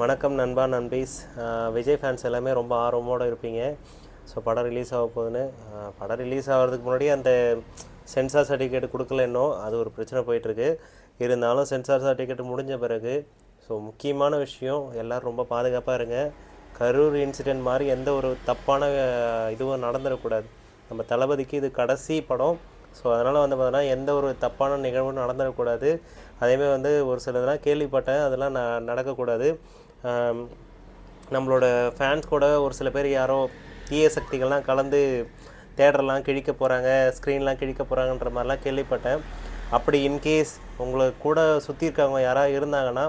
வணக்கம் நண்பா நண்பீஸ். விஜய் ஃபேன்ஸ் எல்லாமே ரொம்ப ஆர்வமோடு இருப்பீங்க. ஸோ படம் ரிலீஸ் ஆக போகுதுன்னு. படம் ரிலீஸ் ஆகிறதுக்கு முன்னாடி அந்த சென்சார் சர்டிஃபிகேட் கொடுக்கல இன்னும், அது ஒரு பிரச்சனை போயிட்டுருக்கு. இருந்தாலும் சென்சார் சர்டிஃபிகேட் முடிஞ்ச பிறகு ஸோ முக்கியமான விஷயம், எல்லோரும் ரொம்ப பாதுகாப்பாக இருங்க. கரூர் இன்சிடெண்ட் மாதிரி எந்த ஒரு தப்பான இதுவும் நடந்துடக்கூடாது. நம்ம தளபதிக்கு இது கடைசி படம். ஸோ அதனால் பார்த்தோன்னா எந்த ஒரு தப்பான நிகழ்வும் நடந்துடக்கூடாது. அதேமாதிரி ஒரு சிலதெல்லாம் கேள்விப்பட்டேன், அதெல்லாம் நடக்கக்கூடாது. நம்மளோட ஃபேன்ஸ் கூட ஒரு சில பேர் யாரோ தீய சக்திகள்லாம் கலந்து தேட்டர்லாம் கிழிக்க போகிறாங்க, ஸ்க்ரீன்லாம் கிழிக்க போகிறாங்கன்ற மாதிரிலாம் கேள்விப்பட்டேன். அப்படி இன்கேஸ் உங்களுக்கு கூட சுற்றி இருக்கவங்க யாராவது இருந்தாங்கன்னா,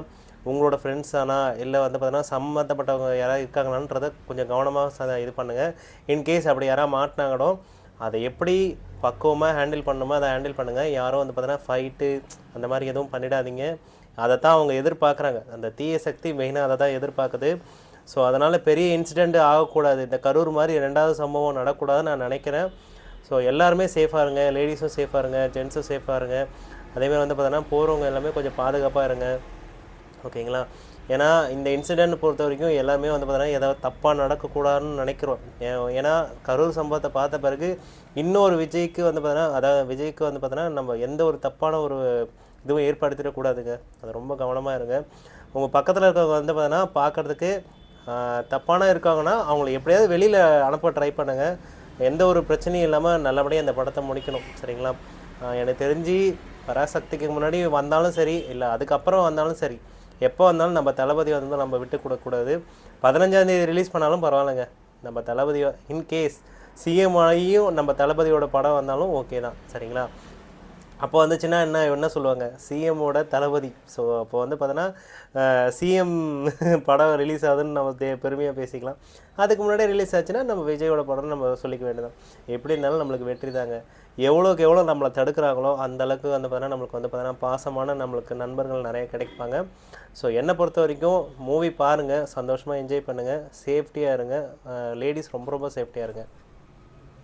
உங்களோட ஃப்ரெண்ட்ஸ் ஆனால் இல்லை பார்த்தீங்கன்னா சம்மந்தப்பட்டவங்க யாராவது இருக்காங்களான்றதை கொஞ்சம் கவனமாக இது பண்ணுங்கள். இன்கேஸ் அப்படி யாராவது மாட்டினாங்களோ அதை எப்படி பக்குவமாக ஹேண்டில் பண்ணணுமோ அதை ஹேண்டில் பண்ணுங்கள். யாரும் பார்த்தீங்கன்னா ஃபைட்டு அந்த மாதிரி எதுவும் பண்ணிடாதீங்க. அதை தான் அவங்க எதிர்பார்க்குறாங்க. அந்த தீய சக்தி மெயினாக அதை தான் எதிர்பார்க்குது. ஸோ அதனால் பெரிய இன்சிடெண்ட் ஆகக்கூடாது, இந்த கரூர் மாதிரி 2வது சம்பவம் நடக்கூடாதுன்னு நான் நினைக்கிறேன். ஸோ எல்லாருமே சேஃபாக இருங்க, லேடிஸும் சேஃபாக இருங்க, ஜென்ஸும் சேஃபாக இருங்க. அதேமாதிரி பார்த்தோன்னா போகிறவங்க எல்லாமே கொஞ்சம் பாதுகாப்பாக இருங்க, ஓகேங்களா? ஏன்னா இந்த இன்சிடெண்ட் பொறுத்த வரைக்கும் எல்லாமே பார்த்தோன்னா ஏதாவது தப்பாக நடக்கக்கூடாதுன்னு நினைக்கிறோம். ஏன்னா கரூர் சம்பவத்தை பார்த்த பிறகு இன்னொரு விஜய்க்கு பார்த்தோன்னா, அதாவது விஜய்க்கு பார்த்தோன்னா நம்ம எந்த ஒரு தப்பான ஒரு இதுவும் ஏற்படுத்திடக்கூடாதுங்க. அது ரொம்ப கவனமாக இருங்க. உங்கள் பக்கத்தில் இருக்கவங்க பார்த்தோன்னா பார்க்குறதுக்கு தப்பான இருக்காங்கன்னா அவங்கள எப்படியாவது வெளியில் அனுப்ப ட்ரை பண்ணுங்கள். எந்த ஒரு பிரச்சனையும் இல்லாமல் நல்லபடியாக அந்த படத்தை முடிக்கணும், சரிங்களா? எனக்கு தெரிஞ்சு பராசக்திக்கு முன்னாடி வந்தாலும் சரி, இல்லை அதுக்கப்புறம் வந்தாலும் சரி, எப்போ வந்தாலும் நம்ம தளபதி நம்ம விட்டு கொடுக்கக்கூடாது. 15ஆந்தேதி ரிலீஸ் பண்ணாலும் பரவாயில்லைங்க. நம்ம தளபதி இன்கேஸ் சிஎம் ஆகியும் நம்ம தளபதியோட படம் வந்தாலும் ஓகே தான், சரிங்களா? அப்போ வந்துச்சுன்னா என்ன சொல்லுவாங்க, சிஎம்மோட தளபதி. ஸோ அப்போ பார்த்தோன்னா சிஎம் படம் ரிலீஸ் ஆகுதுன்னு நம்ம பெருமையாக பேசிக்கலாம். அதுக்கு முன்னாடியே ரிலீஸ் ஆச்சுன்னா நம்ம விஜயோட படம்னு நம்ம சொல்லிக்க வேண்டியதான். எப்படி இருந்தாலும் நம்மளுக்கு வெற்றி தாங்க. எவ்வளோக்கு எவ்வளோ நம்மளை தடுக்கிறாங்களோ அந்தளவுக்கு பார்த்தோன்னா நம்மளுக்கு பார்த்தோன்னா பாசமான நம்மளுக்கு நண்பர்கள் நிறைய கிடைப்பாங்க. ஸோ என்னை பொறுத்த வரைக்கும் மூவி பாருங்கள், சந்தோஷமாக என்ஜாய் பண்ணுங்கள், சேஃப்டியாக இருங்க. லேடிஸ் ரொம்ப ரொம்ப சேஃப்டியாக இருங்க.